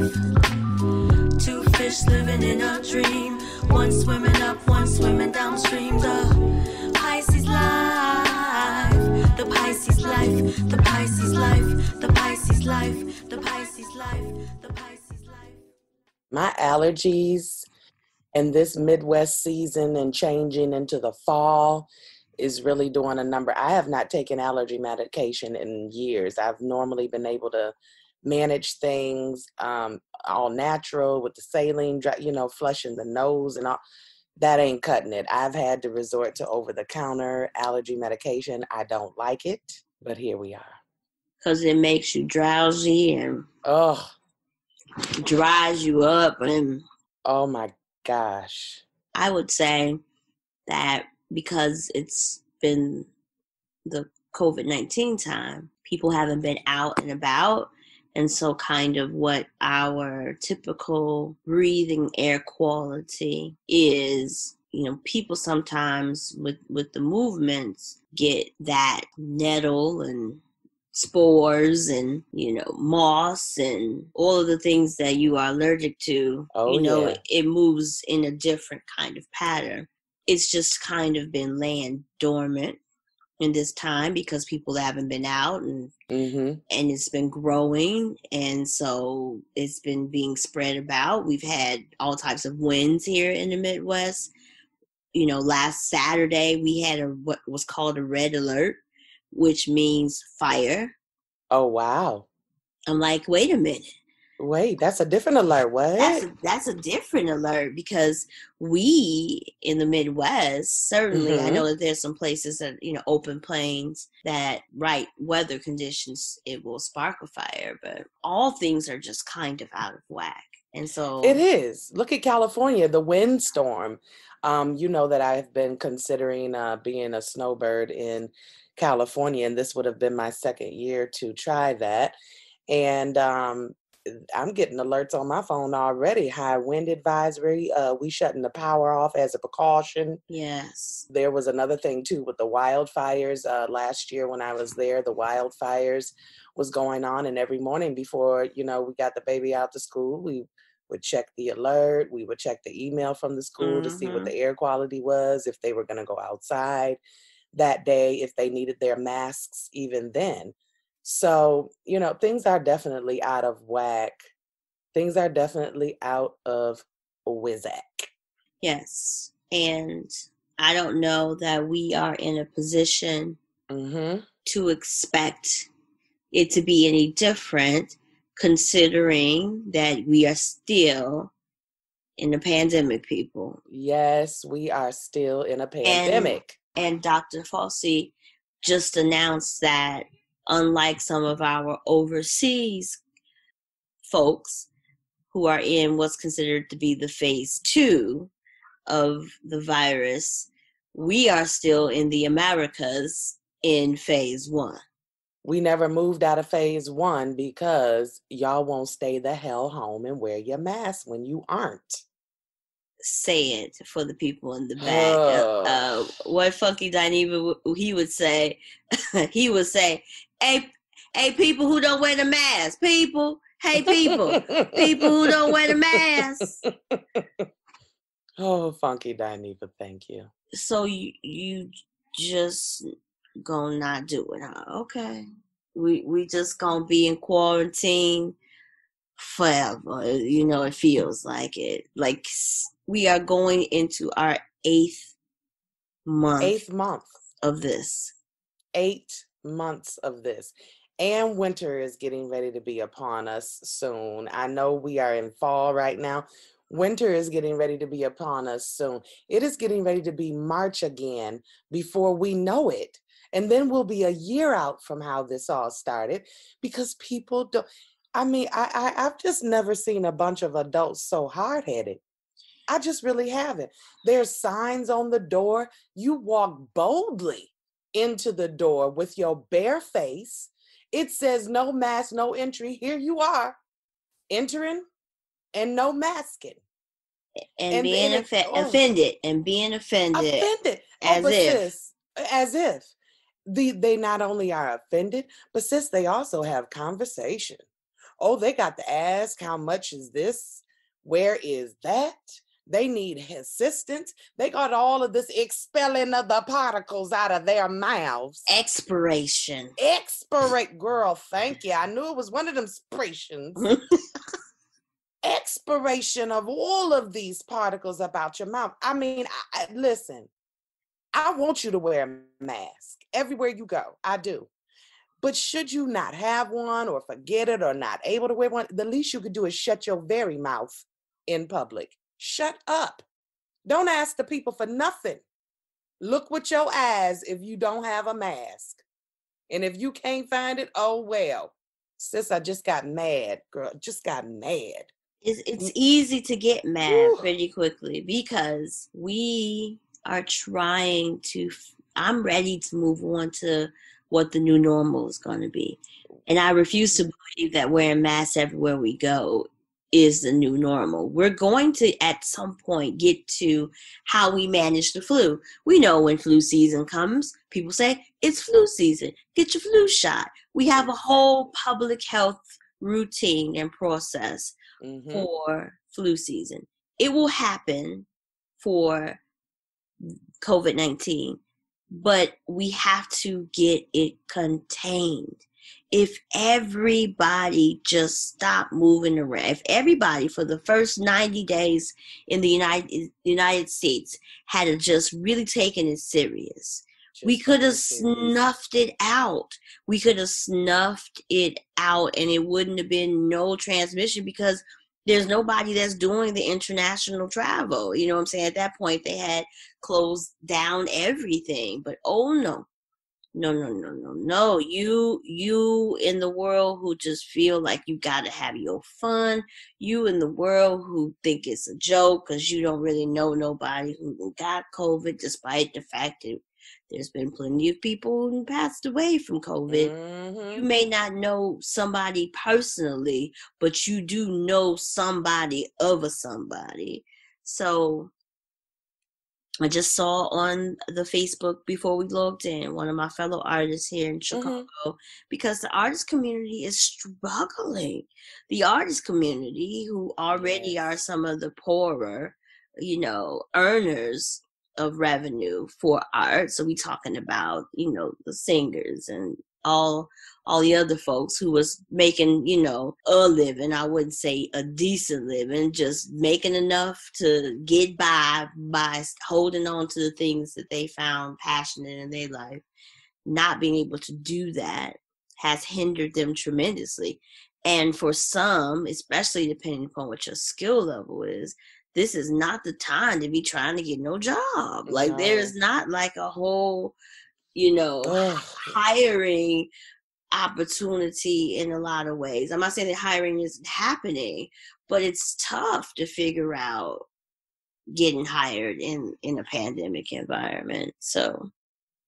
life. Two fish living in a dream. One swimming up, one swimming downstream. The Pisces life. The Pisces life. The Pisces life. The Pisces life. The Pisces life. The Pisces life. My allergies in this Midwest season and changing into the fall is really doing a number. I have not taken allergy medication in years. I've normally been able to manage things all natural with the saline, flushing the nose and all. That ain't cutting it. I've had to resort to over-the-counter allergy medication. I don't like it, but here we are. Because it makes you drowsy and dries you up. And oh my gosh. I would say that because it's been the COVID-19 time, people haven't been out and about. And so kind of what our typical breathing air quality is, people sometimes with the movements get that nettle and spores and, moss and all of the things that you are allergic to. It moves in a different kind of pattern. It's just kind of been laying dormant in this time because people haven't been out and it's been growing, and so it's been being spread about. We've had all types of winds here in the Midwest. Last Saturday we had what was called a red alert, which means fire. Oh wow. I'm like, wait a minute. Wait, that's a different alert. What? That's a different alert because we in the Midwest, certainly, I know that there's some places that, open plains that right weather conditions, it will spark a fire, but all things are just kind of out of whack. And so it is. Look at California, the windstorm. That I've been considering being a snowbird in California, and this would have been my second year to try that. And I'm getting alerts on my phone already. High wind advisory. We shutting the power off as a precaution. Yes. There was another thing too with the wildfires. Last year when I was there, the wildfires was going on, and every morning before, we got the baby out to school, we would check the alert. We would check the email from the school to see what the air quality was, if they were going to go outside that day, if they needed their masks even then. So, things are definitely out of whack. Things are definitely out of wizzack. Yes. And I don't know that we are in a position to expect it to be any different, considering that we are still in a pandemic, people. Yes, we are still in a pandemic. And Dr. Fauci just announced that unlike some of our overseas folks who are in what's considered to be the phase 2 of the virus, we are still in the Americas in phase 1. We never moved out of phase 1 because y'all won't stay the hell home and wear your mask when you aren't. Say it for the people in the back. What Funky Dineva, he would say, hey, people who don't wear the mask, people who don't wear the mask. Oh, Funky Dineva, thank you. So you just gonna not do it, huh? Okay. We just gonna be in quarantine forever. It feels like it. Like we are going into our 8th month of this. 8 months of this. And winter is getting ready to be upon us soon. I know we are in fall right now. Winter is getting ready to be upon us soon. It is getting ready to be March again before we know it. And then we'll be a year out from how this all started because people don't. I've just never seen a bunch of adults so hard-headed. I just really haven't. There's signs on the door. You walk boldly into the door with your bare face. It says no mask, no entry. Here you are, entering and no masking. And being offended. As if. They not only are offended, but sis, they also have conversation. Oh, they got to ask, how much is this? Where is that? They need assistance. They got all of this expelling of the particles out of their mouths. Expiration. Girl, thank you. I knew it was one of them expressions. Expiration of all of these particles about your mouth. I mean, listen, I want you to wear a mask everywhere you go. I do. But should you not have one or forget it or not able to wear one, the least you could do is shut your very mouth in public. Shut up. Don't ask the people for nothing. Look with your eyes if you don't have a mask. And if you can't find it, oh well. Sis, I just got mad, girl. Just got mad. It's easy to get mad pretty quickly because we are trying to, I'm ready to move on to what the new normal is going to be. And I refuse to believe that wearing masks everywhere we go is the new normal. We're going to, at some point, get to how we manage the flu. We know when flu season comes, people say, it's flu season. Get your flu shot. We have a whole public health routine and process for flu season. It will happen for COVID-19, but we have to get it contained. If everybody just stopped moving around, if everybody for the first 90 days in the United States had just really taken it serious, we could have snuffed it out. We could have snuffed it out and it wouldn't have been no transmission because there's nobody that's doing the international travel. You know what I'm saying? At that point, they had closed down everything. But oh no. No. You in the world who just feel like you got to have your fun. You in the world who think it's a joke because you don't really know nobody who got COVID, despite the fact that there's been plenty of people who passed away from COVID. You may not know somebody personally, but you do know somebody of a somebody. So I just saw on the Facebook before we logged in, one of my fellow artists here in Chicago, because the artist community is struggling. The artist community, who already are some of the poorer, earners of revenue for art. So we talking about, the singers and all the other folks who was making, a living. I wouldn't say a decent living, just making enough to get by holding on to the things that they found passionate in their life. Not being able to do that has hindered them tremendously. And for some, especially depending upon what your skill level is, this is not the time to be trying to get no job. Like there's not like a whole, hiring opportunity in a lot of ways. I'm not saying that hiring isn't happening, but it's tough to figure out getting hired in a pandemic environment. So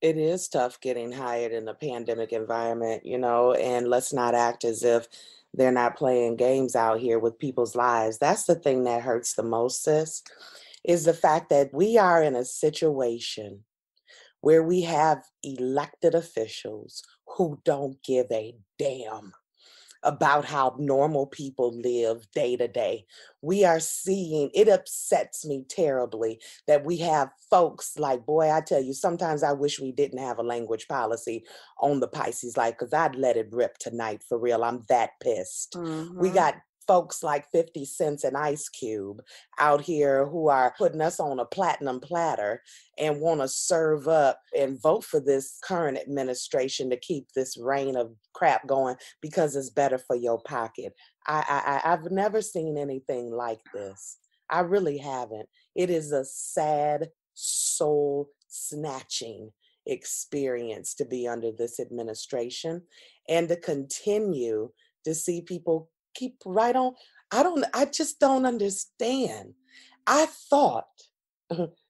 it is tough getting hired in a pandemic environment, and let's not act as if they're not playing games out here with people's lives. That's the thing that hurts the most, sis, is the fact that we are in a situation where we have elected officials who don't give a damn about how normal people live day to day. We are seeing, it upsets me terribly that we have folks like, boy, I tell you, sometimes I wish we didn't have a language policy on the Pisces Life because I'd let it rip tonight for real. I'm that pissed. We got folks like 50 Cent and Ice Cube out here who are putting us on a platinum platter and want to serve up and vote for this current administration to keep this reign of crap going because it's better for your pocket. I've never seen anything like this. I really haven't. It is a sad, soul-snatching experience to be under this administration and to continue to see people keep right on. I just don't understand. I thought,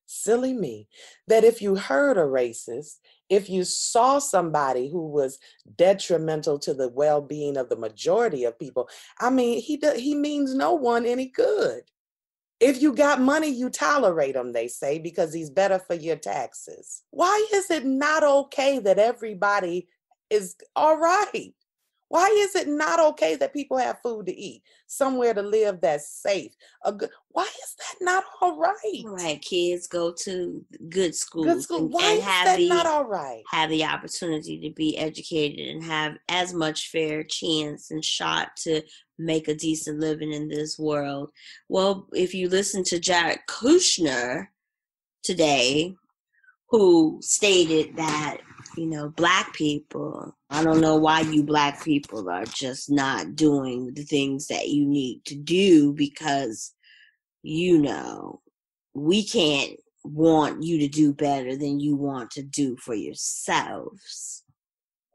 silly me, that if you heard a racist, if you saw somebody who was detrimental to the well-being of the majority of people, I mean, he means no one any good. If you got money, you tolerate him, they say, because he's better for your taxes. Why is it not okay that everybody is all right? Why is it not okay that people have food to eat, somewhere to live that's safe? Why is that not all right? Right, kids go to good schools. Good school. Why is that not all right? Have the opportunity to be educated and have as much fair chance and shot to make a decent living in this world. Well, if you listen to Jared Kushner today, who stated that, Black people, I don't know why you Black people are just not doing the things that you need to do because, we can't want you to do better than you want to do for yourselves.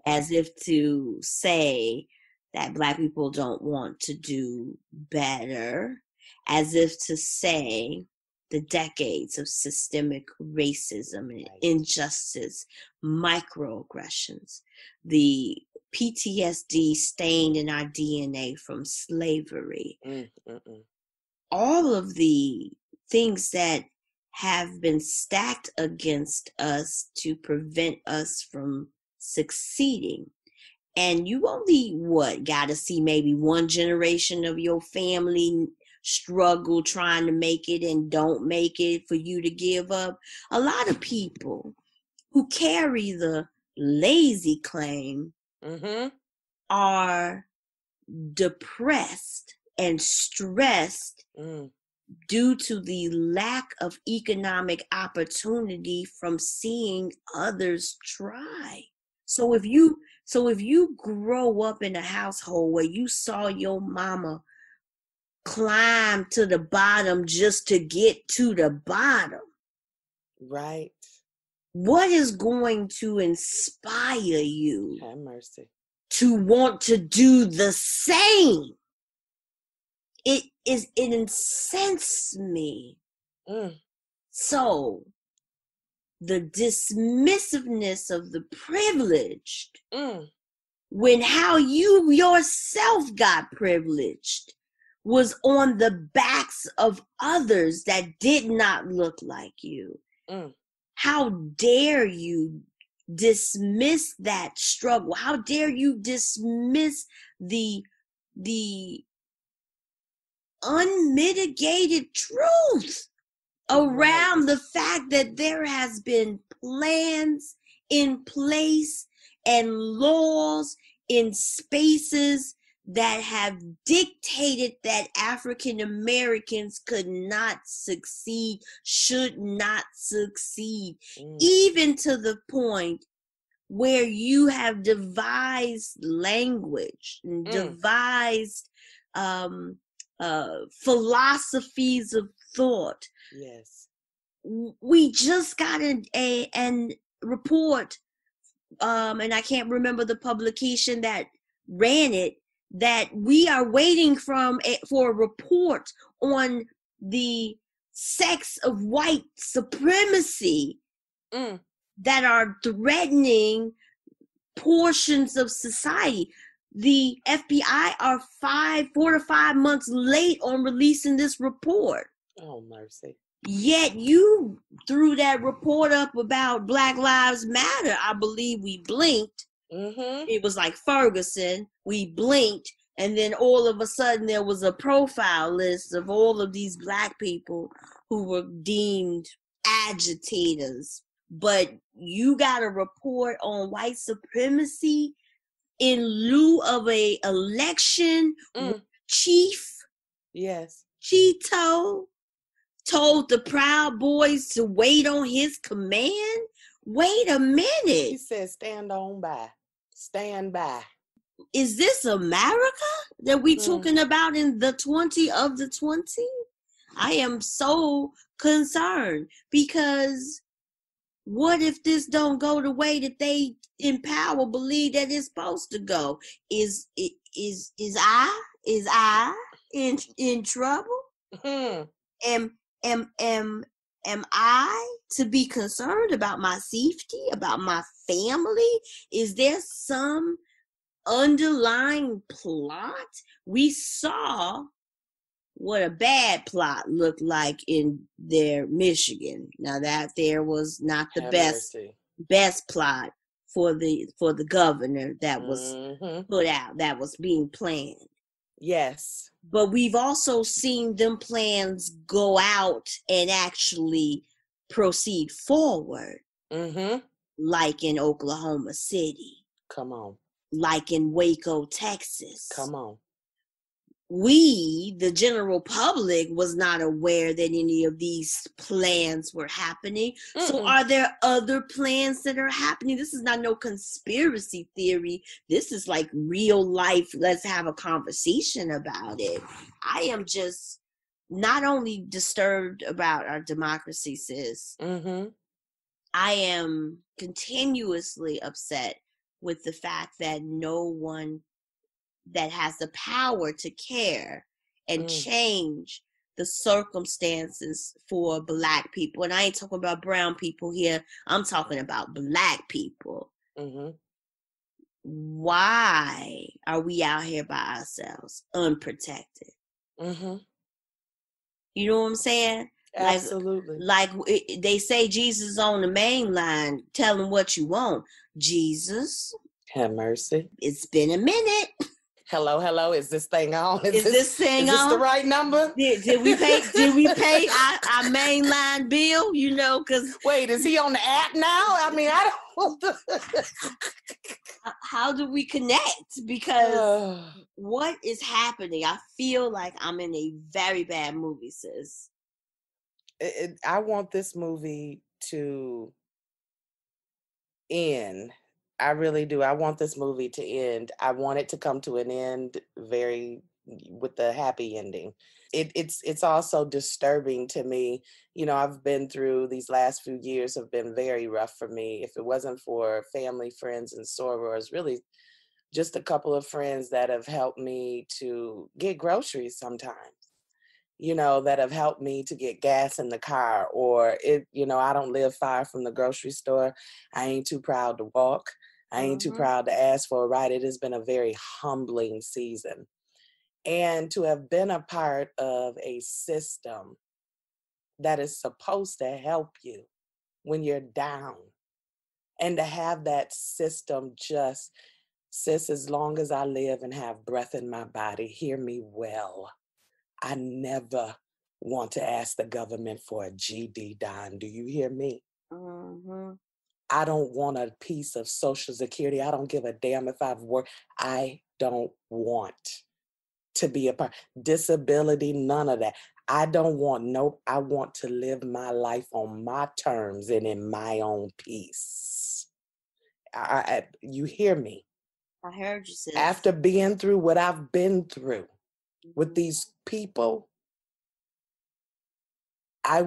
As if to say that Black people don't want to do better, as if to say the decades of systemic racism and injustice, microaggressions, the PTSD stained in our DNA from slavery, all of the things that have been stacked against us to prevent us from succeeding. And you only, got to see maybe one generation of your family struggle trying to make it and don't make it for you to give up. A lot of people who carry the lazy claim are depressed and stressed due to the lack of economic opportunity from seeing others try. So if you grow up in a household where you saw your mama climb to the bottom just to get to the bottom, right? What is going to inspire you Have mercy to want to do the same? It incenses me. So the dismissiveness of the privileged, when how you yourself got privileged, was on the backs of others that did not look like you. How dare you dismiss that struggle? How dare you dismiss the unmitigated truth around the fact that there has been plans in place and laws in spaces that have dictated that African Americans could not succeed, should not succeed, even to the point where you have devised language and devised philosophies of thought. Yes. We just got a report, and I can't remember the publication that ran it, that we are waiting for a report on the sex of white supremacy that are threatening portions of society. The FBI are 4 to 5 months late on releasing this report. Oh, mercy. Yet you threw that report up about Black Lives Matter. I believe we blinked. It was like Ferguson. We blinked, and then all of a sudden there was a profile list of all of these Black people who were deemed agitators. But you got a report on white supremacy in lieu of a election. Chief Cheeto told the Proud Boys to wait on his command. Wait a minute. He said, stand on by. Stand by. Is this America that we talking about in the 20 of the 20? I am so concerned, because what if this don't go the way that they in power believe that it's supposed to go? Is I in trouble? Am I to be concerned about my safety, about my family? Is there some underlying plot? We saw what a bad plot looked like in their Michigan. Now that there was not the best plot for the governor that was put out, that was being planned. Yes. But we've also seen them plans go out and actually proceed forward. Like in Oklahoma City. Come on. Like in Waco, Texas. Come on. We, the general public, was not aware that any of these plans were happening. So are there other plans that are happening? This is not no conspiracy theory. This is like real life. Let's have a conversation about it. I am just not only disturbed about our democracy, sis. I am continuously upset with the fact that no one that has the power to care and change the circumstances for Black people. And I ain't talking about brown people here. I'm talking about Black people. Why are we out here by ourselves, unprotected? You know what I'm saying? Absolutely. Like they say Jesus on the main line, tell him what you want. Jesus, have mercy. It's been a minute. Hello. Is this thing on? Is this thing on? Is this the right number? Did we pay our mainline bill? You know, because wait, is he on the app now? I mean, I don't. How do we connect? Because what is happening? I feel like I'm in a very bad movie, sis. I want this movie to end. I really do. I want this movie to end. I want it to come to an end with a happy ending. It's also disturbing to me. You know, I've been through these last few years have been very rough for me. If it wasn't for family, friends, and sorors, really just a couple of friends that have helped me to get groceries sometimes. You know, that have helped me to get gas in the car, or I don't live far from the grocery store. I ain't too proud to walk. I ain't too proud to ask for a ride. It has been a very humbling season. And to have been a part of a system that is supposed to help you when you're down, and to have that system just, sis, as long as I live and have breath in my body, hear me well. I never want to ask the government for a GD dime. Do you hear me? I don't want a piece of Social Security. I don't give a damn if I've worked. I don't want to be a part. Disability, none of that. I don't want, nope. I want to live my life on my terms and in my own peace. You hear me? I heard you, sis. After being through what I've been through with these people, I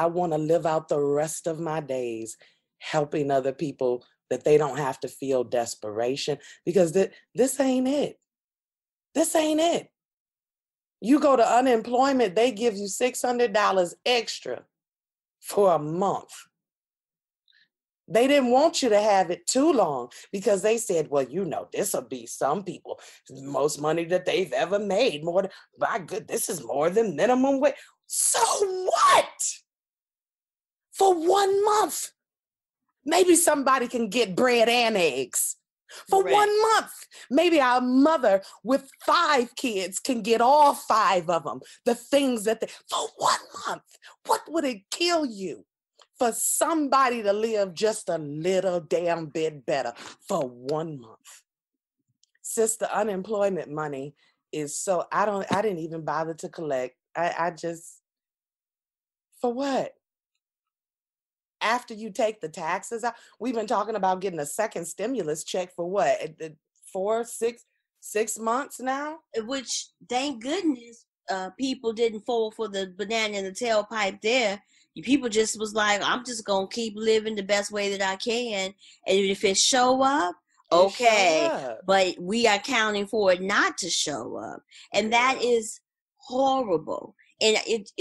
want to live out the rest of my days helping other people, that they don't have to feel desperation, because this ain't it. This ain't it. You go to unemployment, they give you $600 extra for a month. They didn't want you to have it too long because they said, well, this will be some people, the most money that they've ever made. My good, this is more than minimum wage. So what? For 1 month, maybe somebody can get bread and eggs. For 1 month, maybe our mother with 5 kids can get all 5 of them. The things for 1 month, what would it kill you? For somebody to live just a little damn bit better for 1 month. Since the unemployment money is so, I didn't even bother to collect. I just, for what? After you take the taxes out, we've been talking about getting a second stimulus check for what? 6 months now? Which, thank goodness, people didn't fall for the banana in the tailpipe there. People just was like, I'm just going to keep living the best way that I can. And if it show up, okay. But we are counting for it not to show up. And that is horrible. And it's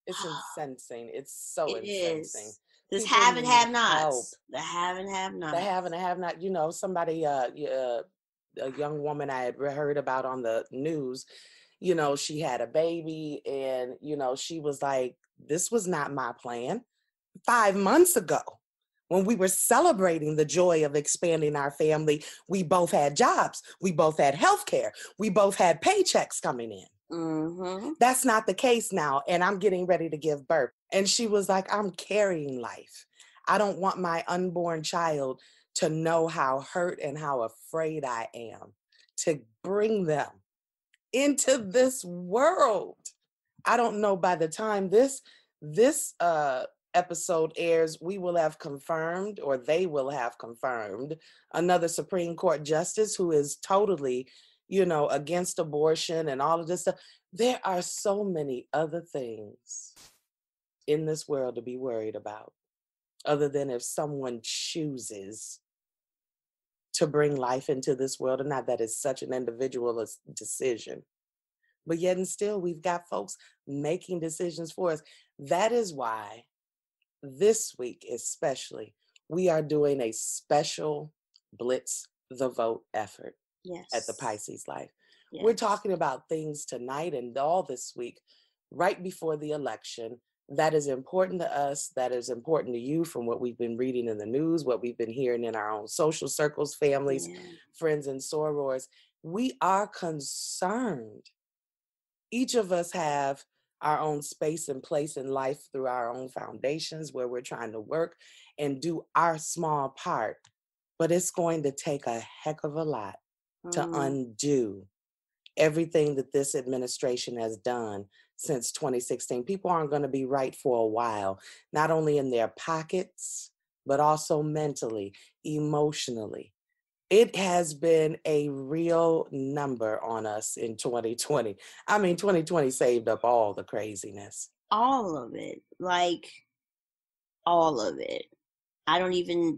incensing. It's so incensing. This have and have nots. The have and have nots. The have and have not. Somebody, a young woman I had heard about on the news, she had a baby, and, she was like, this was not my plan 5 months ago. When we were celebrating the joy of expanding our family, we both had jobs. We both had health care. We both had paychecks coming in. Mm-hmm. That's not the case now. And I'm getting ready to give birth. And she was like, I'm carrying life. I don't want my unborn child to know how hurt and how afraid I am to bring them into this world. I don't know, by the time this episode airs, we will have confirmed, or they will have confirmed, another Supreme Court justice who is totally, against abortion and all of this stuff. There are so many other things in this world to be worried about, other than if someone chooses to bring life into this world or not. That is such an individual decision. But yet and still, we've got folks making decisions for us. That is why this week especially, we are doing a special Blitz the Vote effort at the Pisces Life. Yes. We're talking about things tonight and all this week, right before the election, that is important to us, that is important to you, from what we've been reading in the news, what we've been hearing in our own social circles, families, friends, and sorors. We are concerned. Each of us have our own space and place in life through our own foundations where we're trying to work and do our small part. But it's going to take a heck of a lot to undo everything that this administration has done since 2016. People aren't going to be right for a while, not only in their pockets, but also mentally, emotionally. It has been a real number on us in 2020. I mean, 2020 saved up all the craziness. All of it. Like, all of it. I don't even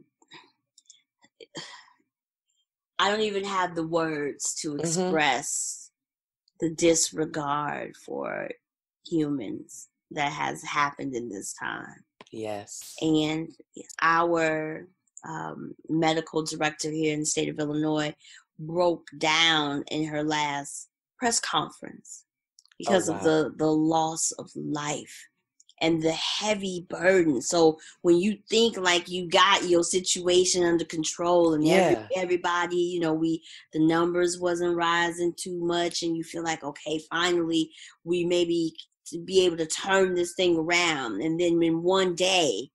have the words to express the disregard for humans that has happened in this time. Yes. And our medical director here in the state of Illinois broke down in her last press conference because of the loss of life and the heavy burden. So when you think like you got your situation under control and everybody, the numbers wasn't rising too much, and you feel like, okay, finally we maybe to be able to turn this thing around, and then in one day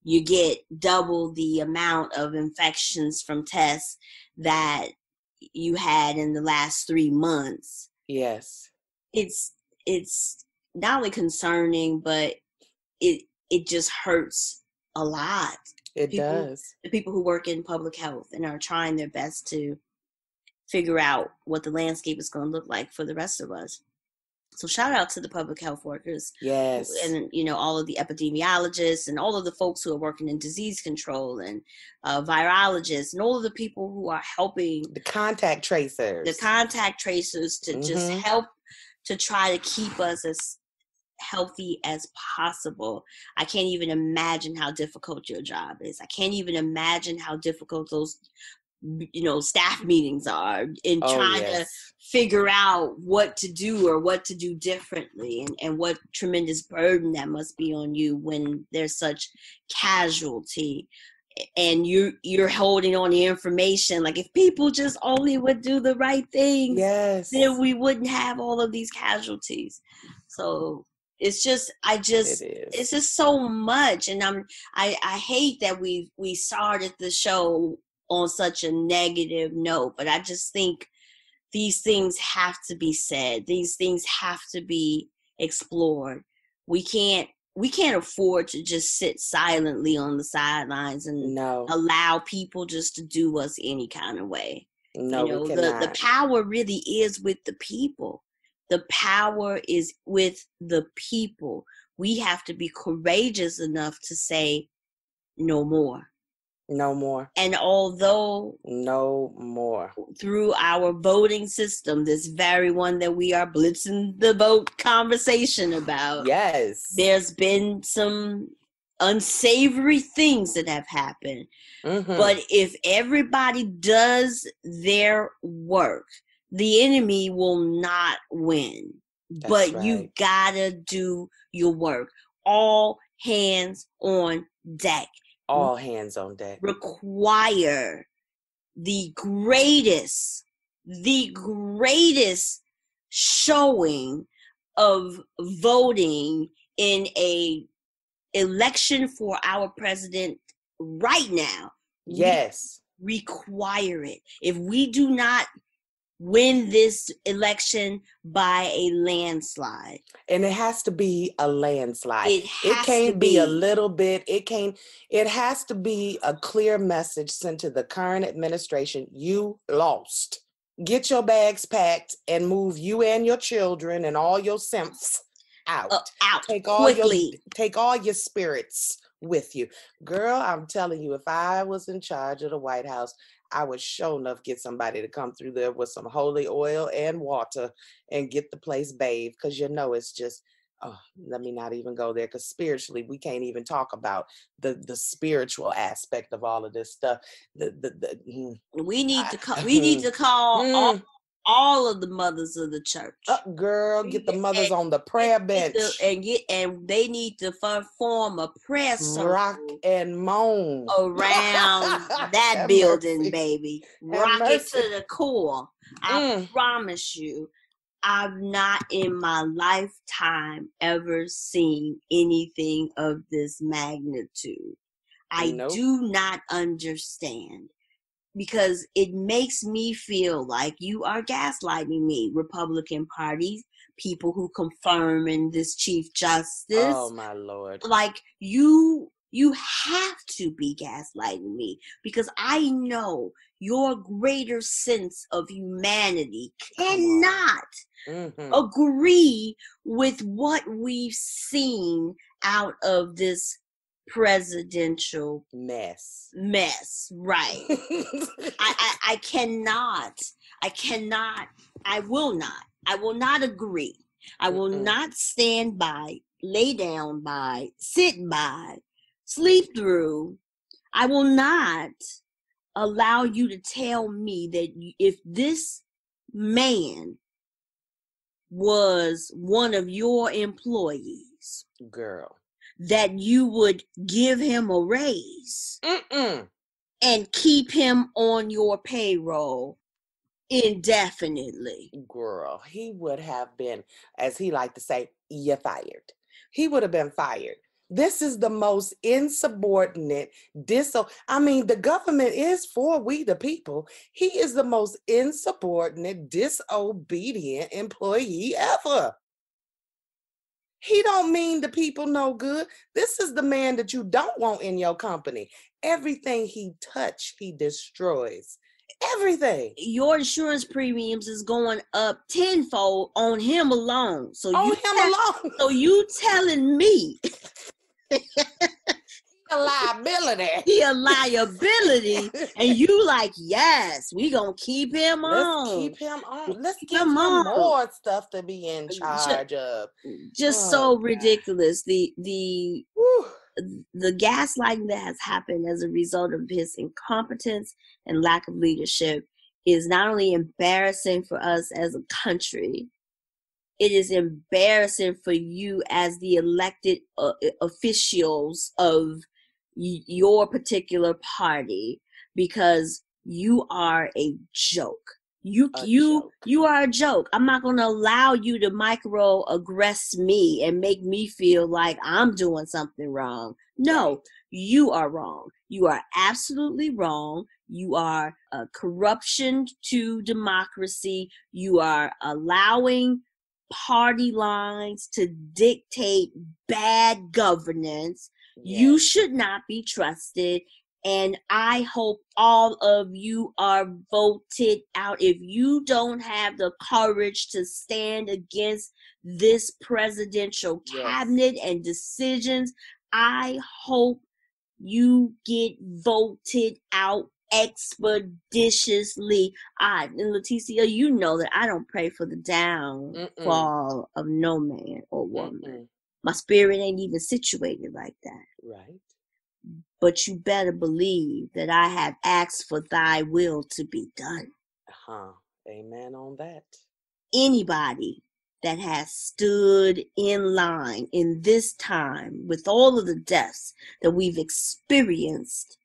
you get double the amount of infections from tests that you had in the last 3 months. Yes. It's not only concerning, but it just hurts a lot. It does. The people who work in public health and are trying their best to figure out what the landscape is going to look like for the rest of us. So shout out to the public health workers. Yes. And, all of the epidemiologists and all of the folks who are working in disease control and virologists and all of the people who are helping. The contact tracers. To just help to try to keep us as healthy as possible. I can't even imagine how difficult your job is. I can't even imagine how difficult those staff meetings are in trying to figure out what to do or what to do differently, and what tremendous burden that must be on you when there's such casualty and you're holding on the information. Like, if people just only would do the right thing, then we wouldn't have all of these casualties. So it's just so much. And I hate that we started the show on such a negative note, but I just think these things have to be said. These things have to be explored. We can't afford to just sit silently on the sidelines and allow people just to do us any kind of way. No, we cannot. The power really is with the people. The power is with the people. We have to be courageous enough to say no more. No more. And although no more through our voting system, this very one that we are blitzing the vote conversation about, there's been some unsavory things that have happened. But if everybody does their work, the enemy will not win. But you gotta do your work. All hands on deck. All hands on deck. Require the greatest showing of voting in a election for our president right now. Yes. We require it. If we do not win this election by a landslide. And it has to be a landslide. It can't be a little bit. It has to be a clear message sent to the current administration. You lost. Get your bags packed and move you and your children and all your simps out. Take quickly. Take all your spirits with you. Girl, I'm telling you, if I was in charge of the White House, I would sure enough get somebody to come through there with some holy oil and water and get the place bathed. Because it's just, let me not even go there. Because spiritually, we can't even talk about the spiritual aspect of all of this stuff. We need to call all of the mothers of the church. Girl, get the mothers on the prayer bench. And they need to form a prayer circle. Rock and moan. Around that building, baby. Rock it to the core. I promise you, I've not in my lifetime ever seen anything of this magnitude. I do not understand. Because it makes me feel like you are gaslighting me, Republican Party, people who confirm in this Chief Justice. Oh, my Lord. Like, you have to be gaslighting me because I know your greater sense of humanity cannot agree with what we've seen out of this presidential mess, right? I will not agree. I will not stand by, lay down by, sit by, sleep through. I will not allow you to tell me that if this man was one of your employees, girl, that you would give him a raise and keep him on your payroll indefinitely. Girl, he would have been, as he liked to say, you're fired. He would have been fired. This is the most insubordinate, the government is for we the people. He is the most insubordinate, disobedient employee ever. He don't mean the people no good. This is the man that you don't want in your company. Everything he touch, he destroys. Everything. Your insurance premiums is going up tenfold on him alone. So you telling me a liability. He a liability, and you like, yes, we gonna keep him on. Let's keep him on. Let's give him more stuff to be in charge of. Just so ridiculous. The gaslighting that has happened as a result of his incompetence and lack of leadership is not only embarrassing for us as a country, it is embarrassing for you as the elected officials of your particular party, because you are a joke. You are a joke. I'm not going to allow you to microaggress me and make me feel like I'm doing something wrong. No, you are wrong. You are absolutely wrong. You are a corruption to democracy. You are allowing party lines to dictate bad governance. Yes. You should not be trusted. And I hope all of you are voted out. If you don't have the courage to stand against this presidential cabinet and decisions, I hope you get voted out expeditiously. And Leticia, you know that I don't pray for the downfall of no man or woman. My spirit ain't even situated like that. Right. But you better believe that I have asked for thy will to be done. Amen on that. Anybody that has stood in line in this time with all of the deaths that we've experienced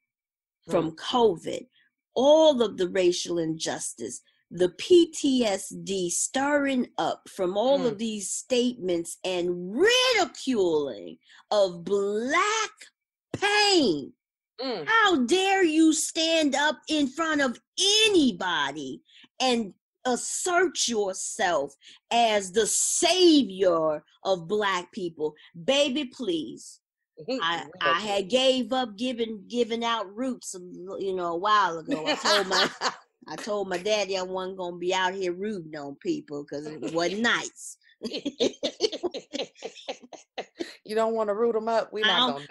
from COVID, all of the racial injustice, the PTSD stirring up from all of these statements and ridiculing of Black pain. How dare you stand up in front of anybody and assert yourself as the savior of Black people? Baby, please. I had gave up giving out roots, a while ago. I told my daddy I wasn't gonna be out here rooting on people because it wasn't nice. You don't want to root them up. We're not gonna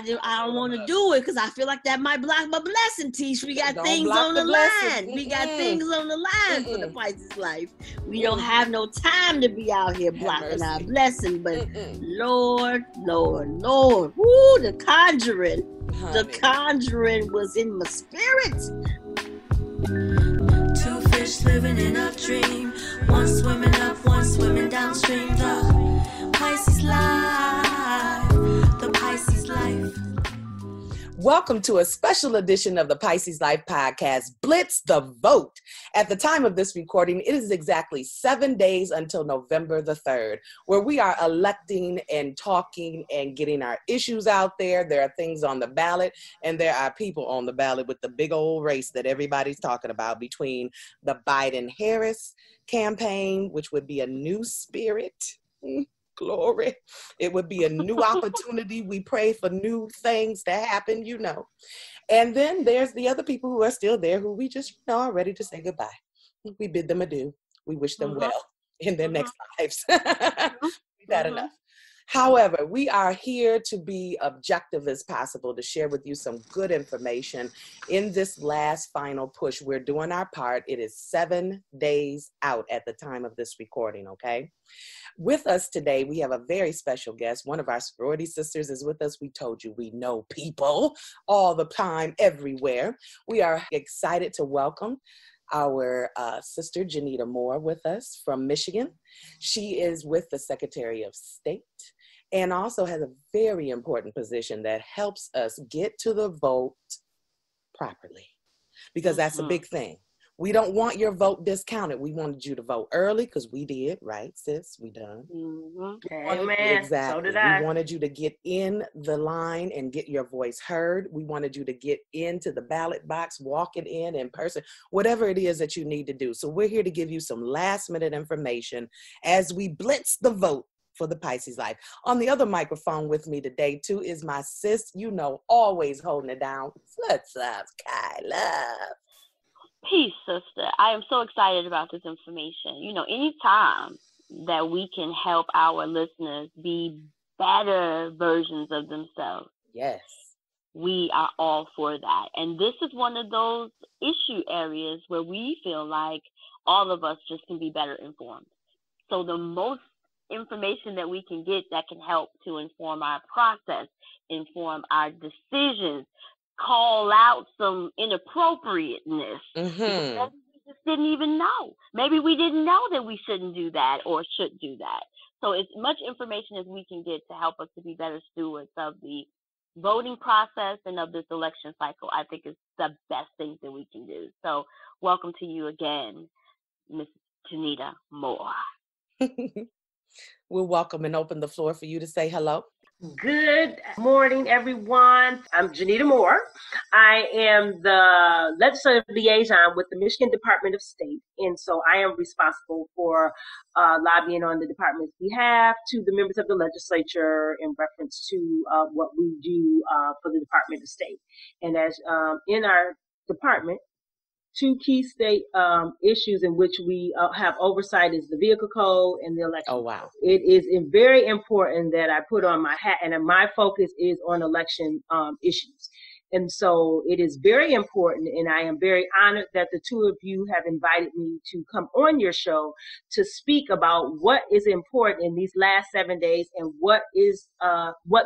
do it. I don't want to do it because I feel like that might block my blessing, Tish. We got things on the line. We got things on the line for the Pisces life. We don't have no time to be out here blocking our blessing. But Lord, woo, the conjuring. Honey. The conjuring was in my spirit. Two fish living in a dream. One swimming up, one swimming downstream. The Pisces life. The Pisces life. Welcome to a special edition of the Pisces Life Podcast, Blitz the Vote. At the time of this recording, it is exactly 7 days until November the 3rd, where we are electing and talking and getting our issues out there. There are things on the ballot, and there are people on the ballot with the big old race that everybody's talking about between the Biden-Harris campaign, which would be a new spirit. Glory. It would be a new opportunity. We pray for new things to happen, And then there's the other people who are still there who we just are ready to say goodbye. We bid them adieu. We wish them well in their next lives. We've had enough. However, we are here to be objective as possible, to share with you some good information in this last final push. We're doing our part. It is 7 days out at the time of this recording, okay? With us today, we have a very special guest. One of our sorority sisters is with us. We told you we know people all the time, everywhere. We are excited to welcome our sister, Janita Moore, with us from Michigan. She is with the Secretary of State and also has a very important position that helps us get to the vote properly, because that's a big thing. We don't want your vote discounted. We wanted you to vote early because we did, right, sis? We done. Amen. Exactly. So did I. We wanted you to get in the line and get your voice heard. We wanted you to get into the ballot box, walk it in person, whatever it is that you need to do. So we're here to give you some last minute information as we blitz the vote for the Pisces life. On the other microphone with me today, too, is my sis, always holding it down. What's up, Kyla? Peace, sister. I am so excited about this information. Anytime that we can help our listeners be better versions of themselves. Yes. We are all for that. And this is one of those issue areas where we feel like all of us just can be better informed. So the most information that we can get that can help to inform our process, inform our decisions, call out some inappropriateness. Maybe we just didn't even know. Maybe we didn't know that we shouldn't do that or should do that. So as much information as we can get to help us to be better stewards of the voting process and of this election cycle, I think is the best thing that we can do. So welcome to you again, Ms. Janita Moore. We'll welcome and open the floor for you to say hello. Good morning, everyone. I'm Janita Moore. I am the legislative liaison with the Michigan Department of State. And so I am responsible for lobbying on the department's behalf to the members of the legislature in reference to what we do for the Department of State. And as in our department, two key state issues in which we have oversight is the vehicle code and the election. Oh, wow. It is very important that I put on my hat, and my focus is on election issues. And so it is very important, and I am very honored that the two of you have invited me to come on your show to speak about what is important in these last 7 days and what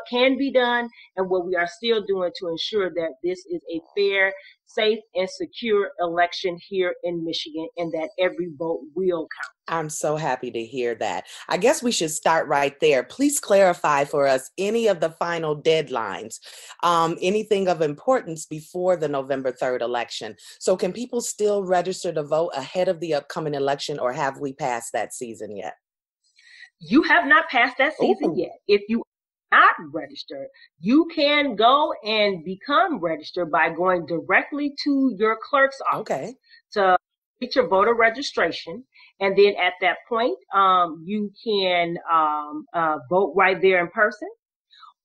can be done and what we are still doing to ensure that this is a fair, safe, and secure election here in Michigan, and that every vote will count. I'm so happy to hear that. I guess we should start right there. Please clarify for us any of the final deadlines, anything of importance before the November 3rd election. So can people still register to vote ahead of the upcoming election, or have we passed that season yet? You have not passed that season yet. If you are not registered, you can go and become registered by going directly to your clerk's office to get your voter registration. And then at that point, you can vote right there in person.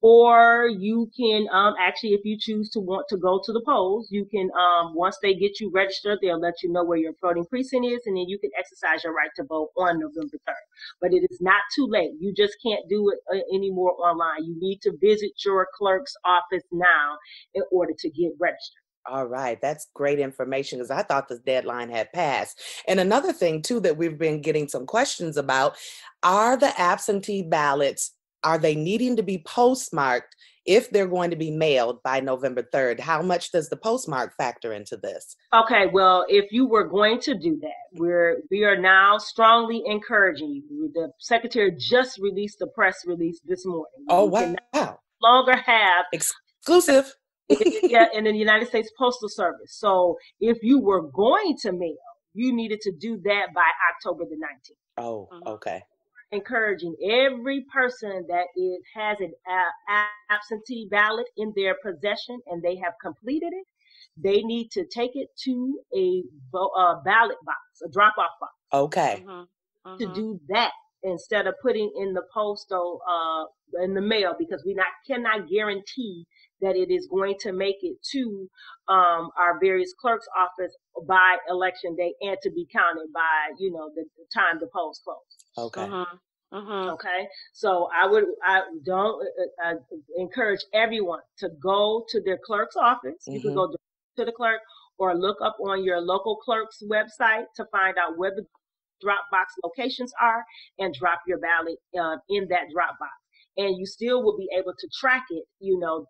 Or you can actually, if you choose to want to go to the polls, you can, once they get you registered, they'll let you know where your voting precinct is, and then you can exercise your right to vote on November 3rd. But it is not too late. You just can't do it anymore online. You need to visit your clerk's office now in order to get registered. All right. That's great information, because I thought the deadline had passed. And another thing, too, that we've been getting some questions about, are the absentee ballots, are they needing to be postmarked if they're going to be mailed by November 3rd? How much does the postmark factor into this? Okay, well, if you were going to do that, we are now strongly encouraging you. The secretary just released the press release this morning. Oh, wow. No longer have exclusive. In the United States Postal Service. So if you were going to mail, you needed to do that by October the 19th. Oh, okay. Encouraging every person that has an absentee ballot in their possession and they have completed it, they need to take it to a ballot box, a drop-off box. Okay. To do that instead of putting in the postal, in the mail, because we cannot guarantee that it is going to make it to our various clerk's office by election day and to be counted by, the time the polls close. Okay. Okay. So I encourage everyone to go to their clerk's office. You can go to the clerk or look up on your local clerk's website to find out where the drop box locations are and drop your ballot in that drop box. And you still will be able to track it,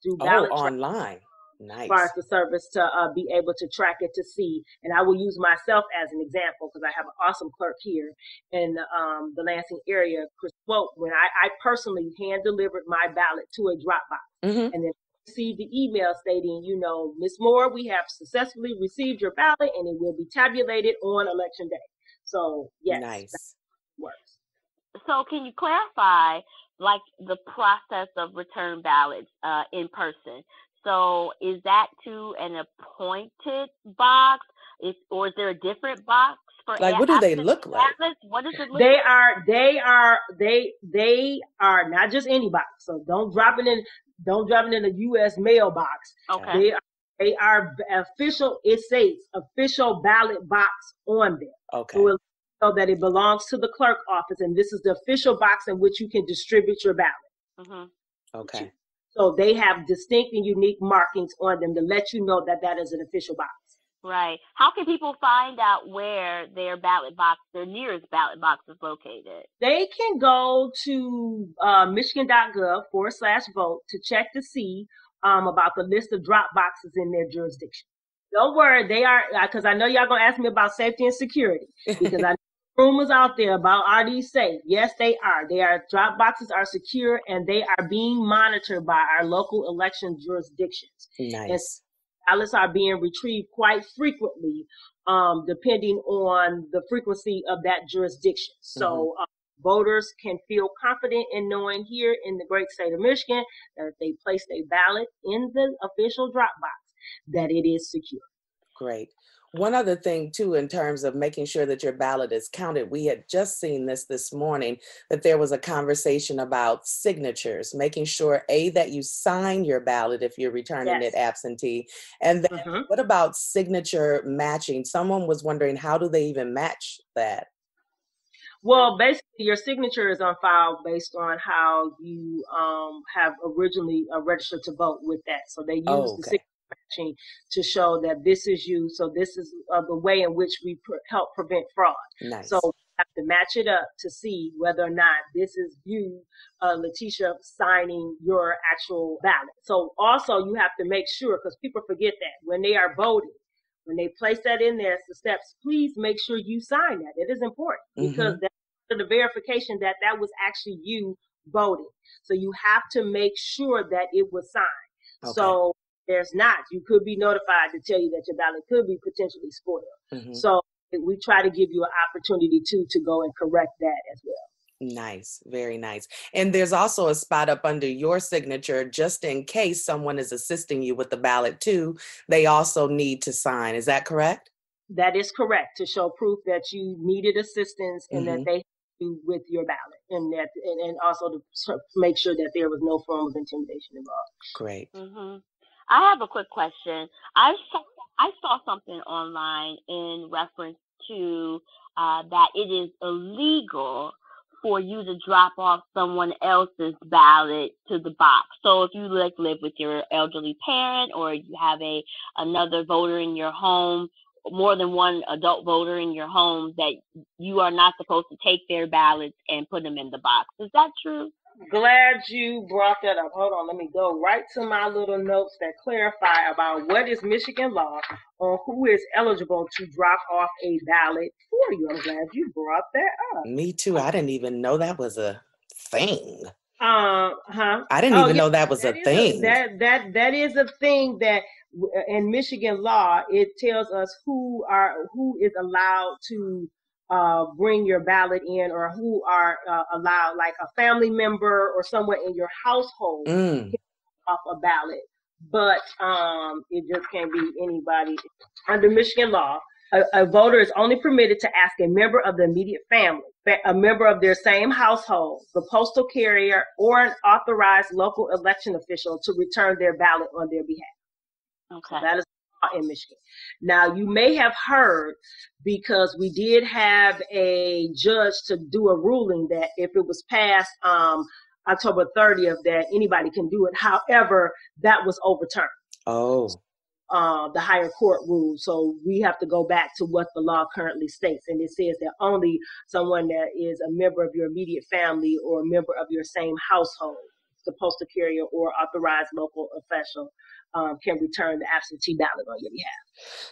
through ballot online. Nice. As far as the service to be able to track it to see. And I will use myself as an example because I have an awesome clerk here in the Lansing area, Chris Swope, when I personally hand delivered my ballot to a drop box. And then received the email stating, Ms. Moore, we have successfully received your ballot and it will be tabulated on election day. So yes, nice. That works. So can you clarify like the process of return ballots in person? So is that to an appointed box? Or is there a different box for what do they look like? Ballots? What does it look they like? They are not just any box. So don't drop it in a US mail box. Okay. They are official. It says official ballot box on them. Okay. So that it belongs to the clerk office, and this is the official box in which you can distribute your ballot. Okay. So they have distinct and unique markings on them to let you know that that is an official box. Right. How can people find out where their nearest ballot box is located? They can go to michigan.gov/vote to check to see about the list of drop boxes in their jurisdiction. Don't worry, they are, because I know y'all going to ask me about safety and security, because I know rumors out there about, are these safe? Yes, they are. Drop boxes are secure and they are being monitored by our local election jurisdictions. Nice. And ballots are being retrieved quite frequently, depending on the frequency of that jurisdiction. So voters can feel confident in knowing here in the great state of Michigan that if they place a ballot in the official drop box, that it is secure. Great. One other thing, too, in terms of making sure that your ballot is counted, we had just seen this morning, that there was a conversation about signatures, making sure, that you sign your ballot if you're returning it absentee. And then what about signature matching? Someone was wondering, how do they even match that? Well, basically, your signature is on file based on how you have originally registered to vote with that. So they use the signature matching to show that this is you. So this is the way in which we help prevent fraud. Nice. So we have to match it up to see whether or not this is you, Letitia, signing your actual ballot. So also you have to make sure, because people forget that when they are voting, When they place that in there as the steps, please make sure you sign that. It is important because that's the verification that that was actually you voting. So you have to make sure that it was signed. Okay. So there's not. You could be notified to tell you that your ballot could be potentially spoiled. So we try to give you an opportunity to go and correct that as well. Nice. Very nice. And there's also a spot up under your signature, just in case someone is assisting you with the ballot too. They also need to sign. Is that correct? That is correct, to show proof that you needed assistance and that they helped you with your ballot, and that, and also to make sure that there was no form of intimidation involved. Great. I have a quick question. I saw something online in reference to that it is illegal for you to drop off someone else's ballot to the box. So if you live with your elderly parent, or you have another voter in your home, more than one adult voter in your home, that you are not supposed to take their ballots and put them in the box. Is that true? Glad you brought that up. Hold on, let me go right to my little notes that clarify about what is Michigan law on who is eligible to drop off a ballot for you. I'm glad you brought that up. Me too. I didn't even know that was a thing. I didn't even know that was a thing. That is a thing that in Michigan law, it tells us who is allowed to bring your ballot in, or who are allowed, like a family member or someone in your household can off a ballot. But it just can't be anybody. Under Michigan law, a voter is only permitted to ask a member of the immediate family, a member of their same household, the postal carrier, or an authorized local election official to return their ballot on their behalf. Okay. So that is law in Michigan. Now, you may have heard, because we did have a judge to do a ruling that if it was passed October 30th, that anybody can do it. However, that was overturned. Oh. The higher court ruled. So we have to go back to what the law currently states. And it says that only someone that is a member of your immediate family or a member of your same household, the postal carrier or authorized local official, can return the absentee ballot on your behalf.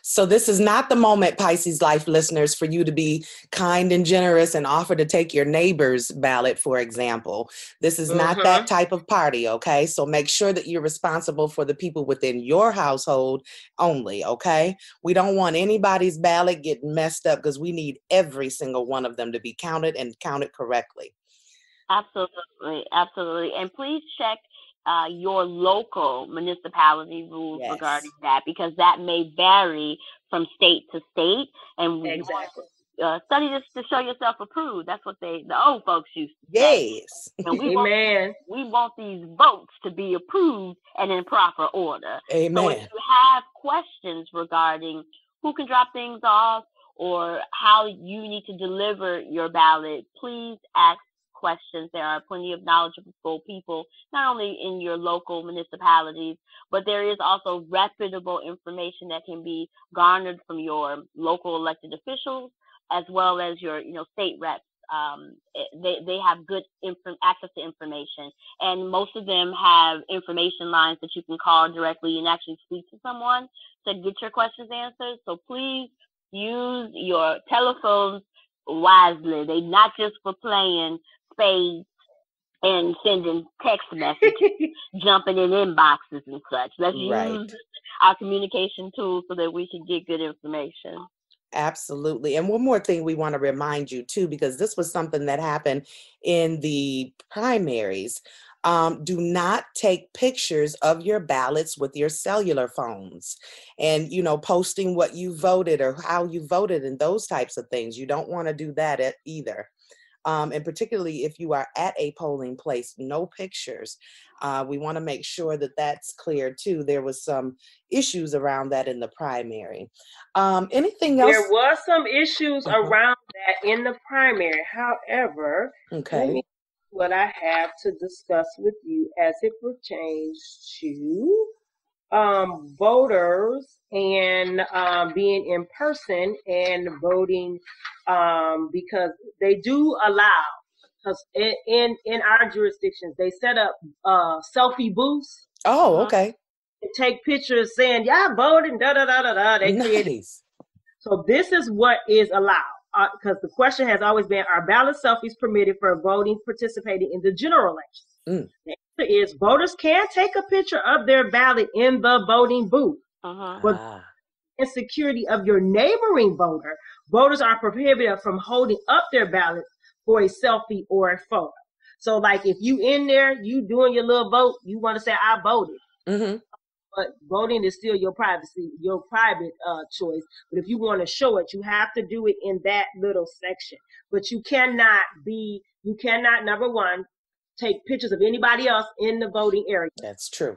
So this is not the moment, Pisces Life listeners, for you to be kind and generous and offer to take your neighbor's ballot, for example. This is not that type of party, okay? So make sure that you're responsible for the people within your household only, okay? We don't want anybody's ballot getting messed up, because we need every single one of them to be counted and counted correctly. Absolutely, absolutely. And please check your local municipality rules regarding that, because that may vary from state to state. And exactly. Study this to show yourself approved. That's what the old folks used to say. Yes. And we Amen. Want these votes to be approved and in proper order. Amen. So if you have questions regarding who can drop things off or how you need to deliver your ballot, please ask questions. There are plenty of knowledgeable people, not only in your local municipalities, but there is also reputable information that can be garnered from your local elected officials, as well as your, state reps. They have good access to information, and most of them have information lines that you can call directly and actually speak to someone to get your questions answered. So please use your telephones wisely. They're not just for playing spades and sending text messages, jumping in inboxes and such. Let's use our communication tools so that we can get good information. Absolutely. And one more thing we want to remind you too, because this was something that happened in the primaries. Do not take pictures of your ballots with your cellular phones and, posting what you voted or how you voted and those types of things. You don't want to do that either. And particularly if you are at a polling place, no pictures. We want to make sure that that's clear too. There was some issues around that in the primary. Anything else? There was some issues around that in the primary. However, let me see what I have to discuss with you as it pertains to voters and being in person and voting, because they do allow, because in our jurisdictions they set up selfie booths. Oh, okay. take pictures saying, "Yeah, voting." Da da da da da. They created. Nice. So this is what is allowed. Because the question has always been, are ballot selfies permitted for voting participating in the general election? The answer is voters can take a picture of their ballot in the voting booth. But in security of your neighboring voter, voters are prohibited from holding up their ballots for a selfie or a photo. So like if you in there, you doing your little vote, you want to say, I voted. But voting is still your privacy, your private choice. But if you want to show it, you have to do it in that little section. But you cannot, number one, take pictures of anybody else in the voting area. That's true.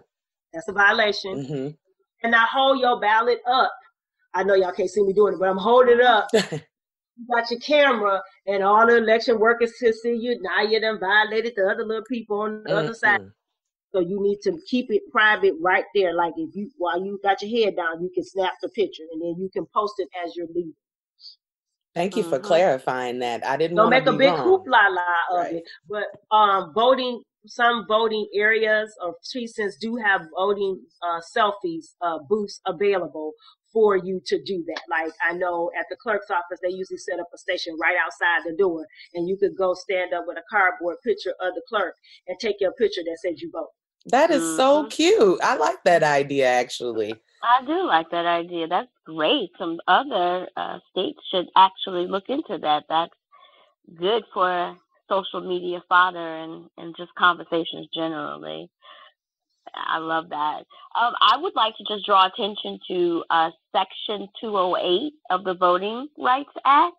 That's a violation. And not hold your ballot up. I know y'all can't see me doing it, but I'm holding it up. You got your camera and all the election workers to see you. Now you done violated the other little people on the other side. So you need to keep it private right there. Like if you, while you got your head down, you can snap the picture and then you can post it as you're leaving. Thank you for clarifying that. I didn't Don't want to make a big wrong. hoopla of it. But voting, some voting areas or precincts do have voting selfies booths available for you to do that. Like I know at the clerk's office, they usually set up a station right outside the door, and you could go stand up with a cardboard picture of the clerk and take your picture that says you vote. That is so cute. I like that idea, actually. I do like that idea. That's great. Some other states should actually look into that. That's good for social media fodder and just conversations generally. I love that. I would like to just draw attention to Section 208 of the Voting Rights Act,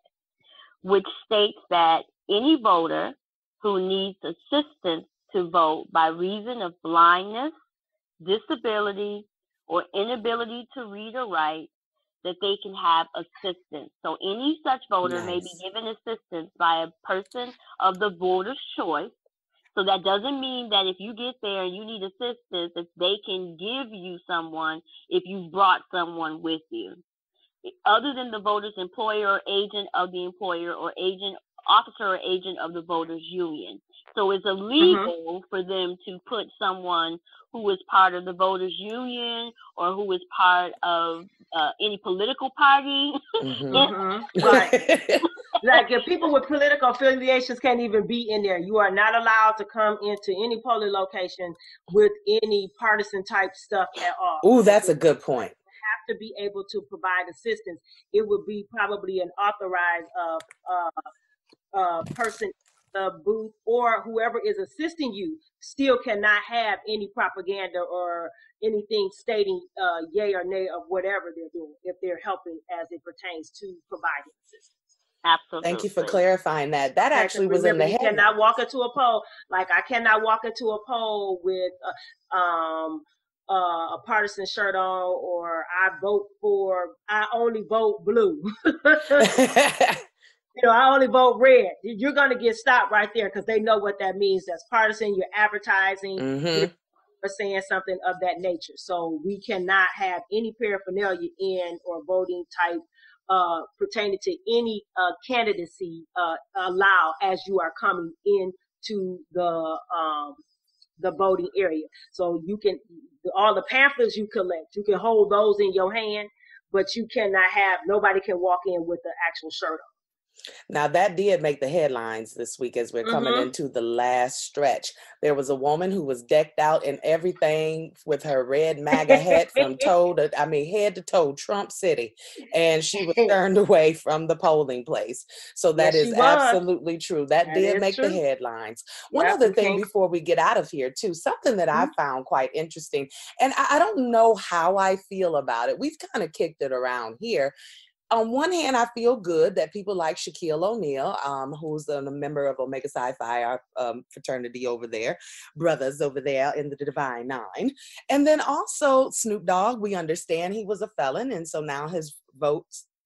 which states that any voter who needs assistance to vote by reason of blindness, disability, or inability to read or write, that they can have assistance. So any such voter may be given assistance by a person of the voter's choice. So that doesn't mean that if you get there and you need assistance, that they can give you someone if you've brought someone with you. Other than the voter's employer or agent of the employer or agent, officer or agent of the voters' union. So it's illegal for them to put someone who is part of the voters' union or who is part of any political party. Right. Like if people with political affiliations can't even be in there, you are not allowed to come into any polling location with any partisan type stuff at all. Oh, that's a good point. Have to be able to provide assistance. It would be probably an authorized person, booth, or whoever is assisting you still cannot have any propaganda or anything stating yay or nay of whatever they're doing if they're helping as it pertains to providing assistance. Absolutely. Thank you for clarifying that. That actually was in the head. You cannot walk into a poll. Like I cannot walk into a poll with a partisan shirt on, or I only vote blue. I only vote red. You're going to get stopped right there because they know what that means. That's partisan. You're advertising. You're saying something of that nature. So we cannot have any paraphernalia in or voting type pertaining to any candidacy allow as you are coming into the voting area. So you can, all the pamphlets you collect, you can hold those in your hand, but you cannot have, nobody can walk in with the actual shirt on. Now, that did make the headlines this week as we're coming into the last stretch. There was a woman who was decked out in everything with her red MAGA hat from head to toe, Trump City. And she was turned away from the polling place. So that is absolutely true. That did make the headlines. One other thing before we get out of here, too, something that I found quite interesting. And I don't know how I feel about it. We've kind of kicked it around here. On one hand, I feel good that people like Shaquille O'Neal, who's a member of Omega Psi Phi, our fraternity over there, brothers over there in the Divine Nine. And then also Snoop Dogg, we understand he was a felon, and so now his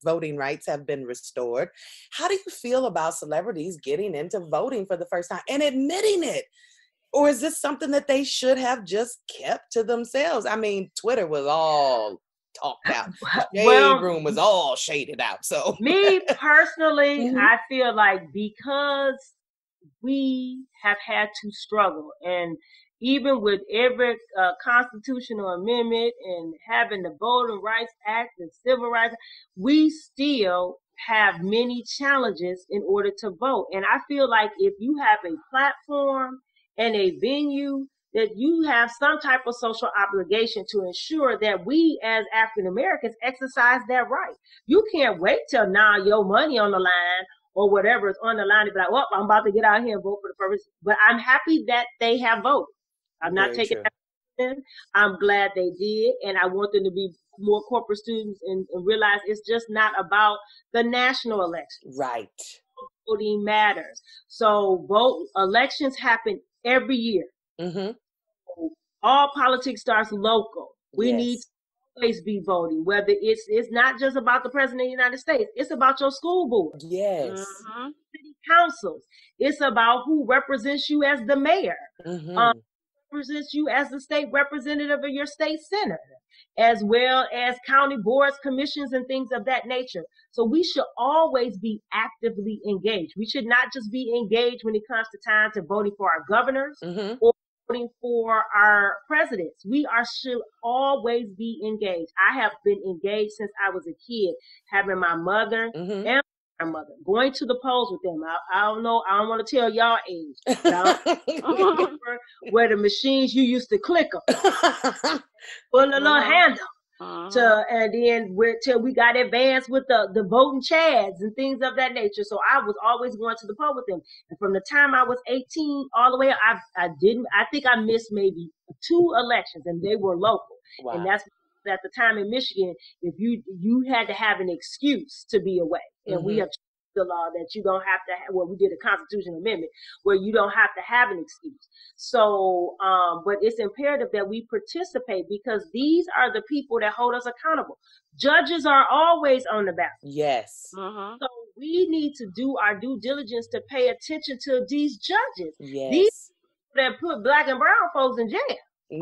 voting rights have been restored. How do you feel about celebrities getting into voting for the first time and admitting it? Or is this something that they should have just kept to themselves? I mean, Twitter was all talked out. The shade room was all shaded out. So me personally, I feel like because we have had to struggle, and even with every constitutional amendment and having the Voting Rights Act and Civil Rights, we still have many challenges in order to vote. And I feel like if you have a platform and a venue, that you have some type of social obligation to ensure that we as African Americans exercise that right. You can't wait till now your money on the line or whatever is on the line to be like, well, I'm about to get out here and vote for the purpose. But I'm happy that they have voted. I'm not taking that from them. I'm glad they did. And I want them to be more corporate students and realize it's just not about the national elections. Right. Voting matters. So elections happen every year. Mm-hmm. All politics starts local. We need to always be voting, whether it's not just about the president of the United States. It's about your school board. Yes. Mm-hmm. City councils. It's about who represents you as the mayor. Mm-hmm. Represents you as the state representative of your state senator, as well as county boards, commissions, and things of that nature. So we should always be actively engaged. We should not just be engaged when it comes to time to voting for our governors or voting for our presidents. We should always be engaged. I have been engaged since I was a kid, having my mother and my grandmother going to the polls with them. I don't know. I don't want to tell y'all age. But I remember where the machines you used to click them, put a little handle. And then till we got advanced with the voting chads and things of that nature. So I was always going to the poll with them. And from the time I was 18 all the way, I think I missed maybe 2 elections, and they were local. Wow. And that's at the time in Michigan, if you had to have an excuse to be away. And we have the law that you don't have to have, we did a constitutional amendment where you don't have to have an excuse. So, but it's imperative that we participate because these are the people that hold us accountable. Judges are always on the ballot. Yes. So we need to do our due diligence to pay attention to these judges. Yes. These that put black and brown folks in jail. These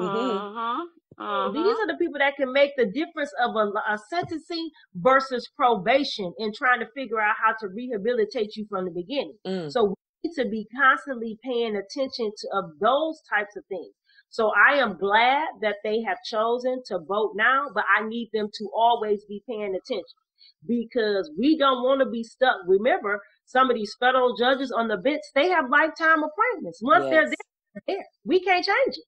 are the people that can make the difference of a sentencing versus probation in trying to figure out how to rehabilitate you from the beginning. So we need to be constantly paying attention of those types of things. So I am glad that they have chosen to vote now, but I need them to always be paying attention because we don't want to be stuck. Remember, some of these federal judges on the bench, they have lifetime appointments. Once they're there, we can't change it.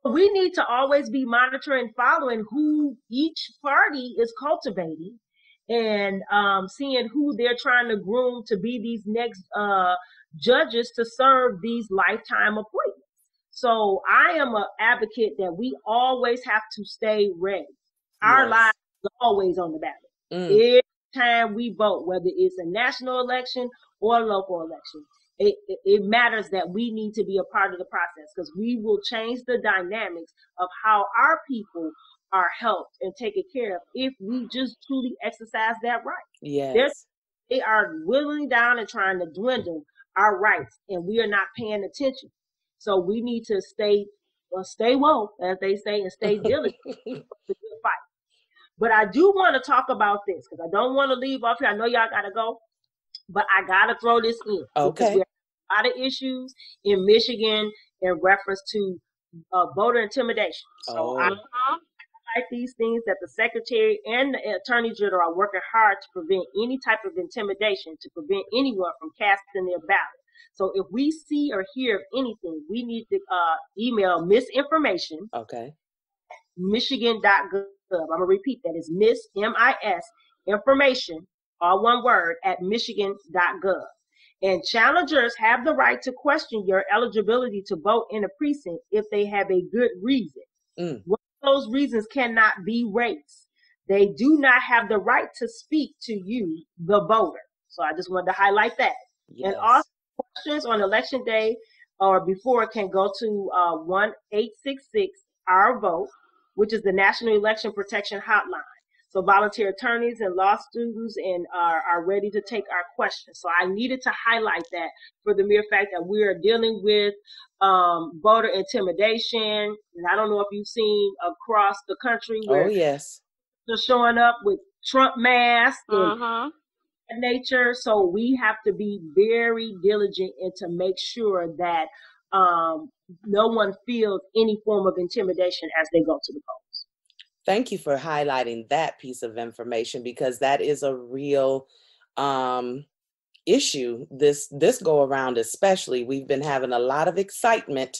We need to always be monitoring, following who each party is cultivating and seeing who they're trying to groom to be these next judges to serve these lifetime appointments. So I am an advocate that we always have to stay ready. Our lives are always on the ballot. Every time we vote, whether it's a national election or a local election, it matters that we need to be a part of the process because we will change the dynamics of how our people are helped and taken care of if we just truly exercise that right. Yes. They are whittling down and trying to dwindle our rights, and we are not paying attention. So we need to stay woke, as they say, and stay diligent. It's a good fight. But I do want to talk about this because I don't want to leave off here. I know y'all got to go. But I got to throw this in. Okay. Because we have a lot of issues in Michigan in reference to voter intimidation. So I like these things that the secretary and the attorney general are working hard to prevent any type of intimidation, to prevent anyone from casting their ballot. So if we see or hear of anything, we need to email misinformation. Okay. Michigan.gov. I'm going to repeat that. It's MIS information, all one word, at Michigan.gov. And challengers have the right to question your eligibility to vote in a precinct if they have a good reason. One of those reasons cannot be race. They do not have the right to speak to you, the voter. So I just wanted to highlight that. Yes. And all questions on election day or before can go to 1-866-OUR-VOTE, which is the National Election Protection Hotline. So volunteer attorneys and law students are ready to take our questions. So I needed to highlight that for the mere fact that we are dealing with voter intimidation. And I don't know if you've seen across the country where they're showing up with Trump masks and nature. So we have to be very diligent and to make sure that no one feels any form of intimidation as they go to the polls. Thank you for highlighting that piece of information, because that is a real issue this go around. Especially, we've been having a lot of excitement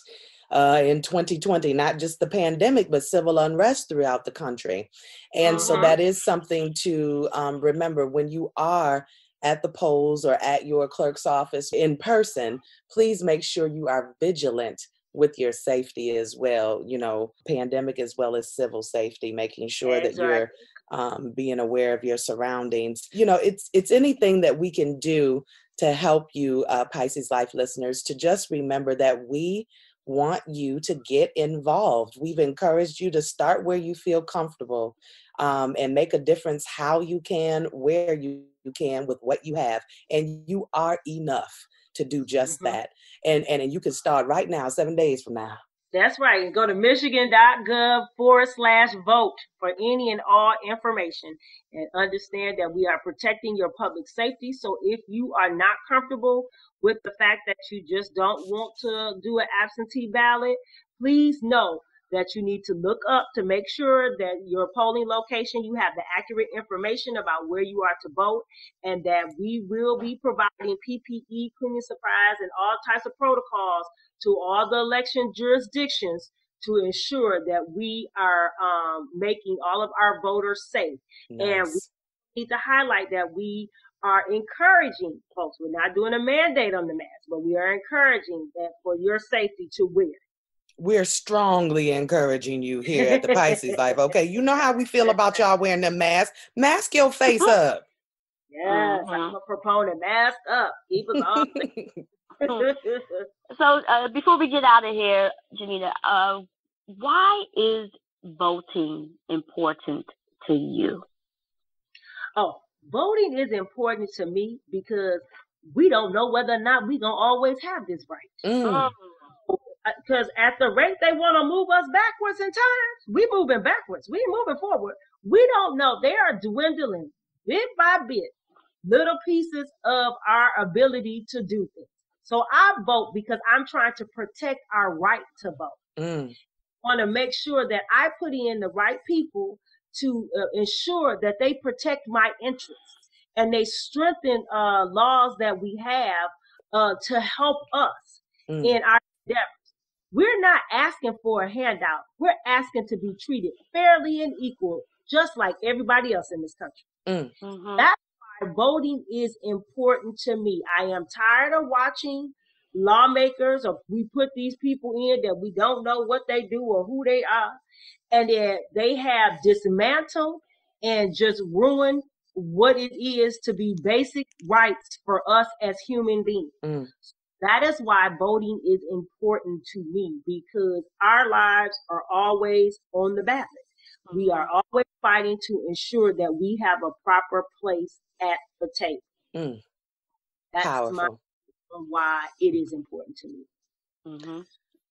in 2020, not just the pandemic, but civil unrest throughout the country. And so that is something to remember when you are at the polls or at your clerk's office in person. Please make sure you are vigilant with your safety as well, pandemic as well as civil safety, making sure that you're being aware of your surroundings. It's anything that we can do to help you, Pisces Life listeners, to just remember that we want you to get involved. We've encouraged you to start where you feel comfortable, and make a difference how you can, where you can, with what you have. And you are enough to do just that. And you can start right now, 7 days from now. That's right. Go to michigan.gov/vote for any and all information, and understand that we are protecting your public safety. So if you are not comfortable with the fact that you just don't want to do an absentee ballot, please know that you need to look up to make sure that your polling location, you have the accurate information about where you are to vote, and that we will be providing PPE, cleaning supplies, and all types of protocols to all the election jurisdictions to ensure that we are making all of our voters safe. Nice. And we need to highlight that we are encouraging folks. We're not doing a mandate on the mask, but we are encouraging that for your safety to wear. We're strongly encouraging you here at the Pisces Life. Okay, you know how we feel about y'all wearing them masks. Mask your face up. Yes, I'm a proponent. Mask up. Keep us all safe. So before we get out of here, Janita, why is voting important to you? Oh, voting is important to me because we don't know whether or not we're going to always have this right. Because at the rate they want to move us backwards in time, we moving backwards. We ain't moving forward. We don't know. They are dwindling bit by bit, little pieces of our ability to do things. So I vote because I'm trying to protect our right to vote. I want to make sure that I put in the right people to ensure that they protect my interests, and they strengthen laws that we have to help us in our endeavors. We're not asking for a handout. We're asking to be treated fairly and equal, just like everybody else in this country. That's why voting is important to me. I am tired of watching lawmakers, or we put these people in that we don't know what they do or who they are, and that they have dismantled and just ruined what it is to be basic rights for us as human beings. That is why voting is important to me, because our lives are always on the ballot. We are always fighting to ensure that we have a proper place at the table. That's Powerful. Why it is important to me.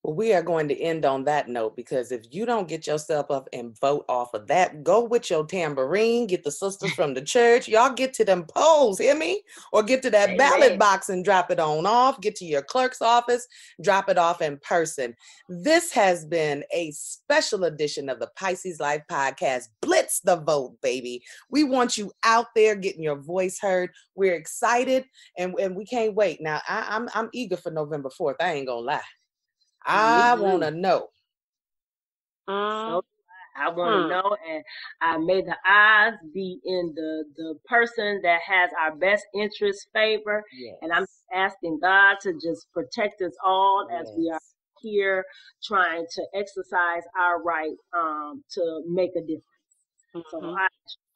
Well, we are going to end on that note, because if you don't get yourself up and vote off of that, go with your tambourine, get the sisters from the church. Y'all get to them polls, hear me? Or get to that ballot box and drop it on off. Get to your clerk's office, drop it off in person. This has been a special edition of the Pisces Life Podcast. Blitz the vote, baby. We want you out there getting your voice heard. We're excited, and we can't wait. Now, I'm eager for November 4th. I ain't gonna lie. I want to know. So I want to know, and may the odds be in the person that has our best interest favor. Yes. And I'm asking God to just protect us all as we are here trying to exercise our right to make a difference. So I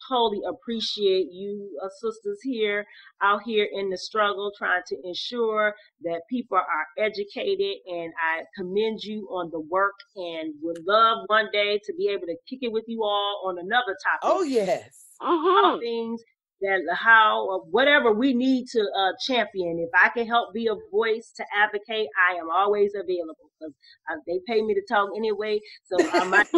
totally appreciate you sisters here out here in the struggle, trying to ensure that people are educated, and I commend you on the work, and would love one day to be able to kick it with you all on another topic. Oh yes. Things that whatever we need to champion. If I can help be a voice to advocate, I am always available, because they pay me to talk anyway, so I might.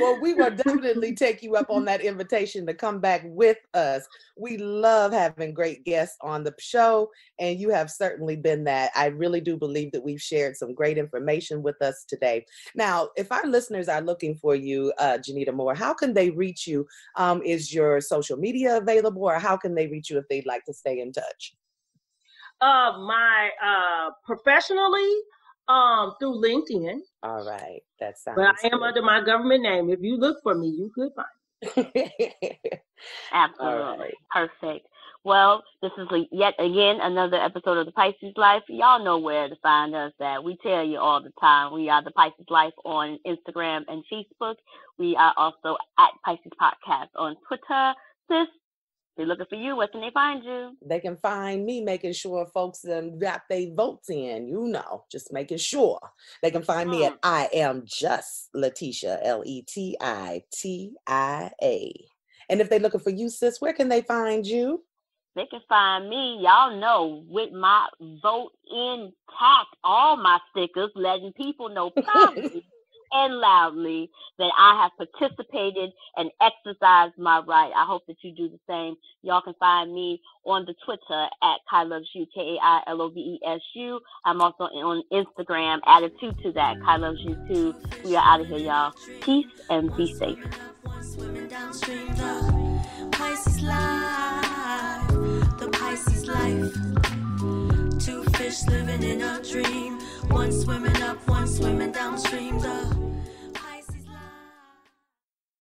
Well, we will definitely take you up on that invitation to come back with us. We love having great guests on the show, and you have certainly been that. I really do believe that we've shared some great information with us today. Now, if our listeners are looking for you, Janita Moore, how can they reach you? Is your social media available, or how can they reach you if they'd like to stay in touch? My professionally, through LinkedIn. All right, that sounds But I am good. under my government name. If you look for me, you could find me. Absolutely. Right. Perfect. Well, this is yet again another episode of the Pisces Life. Y'all know where to find us at. We tell you all the time. We are the Pisces Life on Instagram and Facebook. We are also at Pisces Podcast on Twitter. Sis, they're looking for you. Where can they find you? They can find me making sure folks got their votes in, just making sure. They can find me at I Am Just Letitia, Letia. And if they're looking for you, sis, where can they find you? They can find me, y'all know, with my vote intact, all my stickers, letting people know proudly and loudly that I have participated and exercised my right. I hope that you do the same. Y'all can find me on the Twitter at KaiLovesYou, KaiLovesu. I'm also on Instagram, added to that, KaiLovesYou too. We are out of here, y'all. Peace and be safe. Swimming downstream, the Pisces life, the Pisces life. Two fish living in a dream, one swimming up, one swimming downstream, the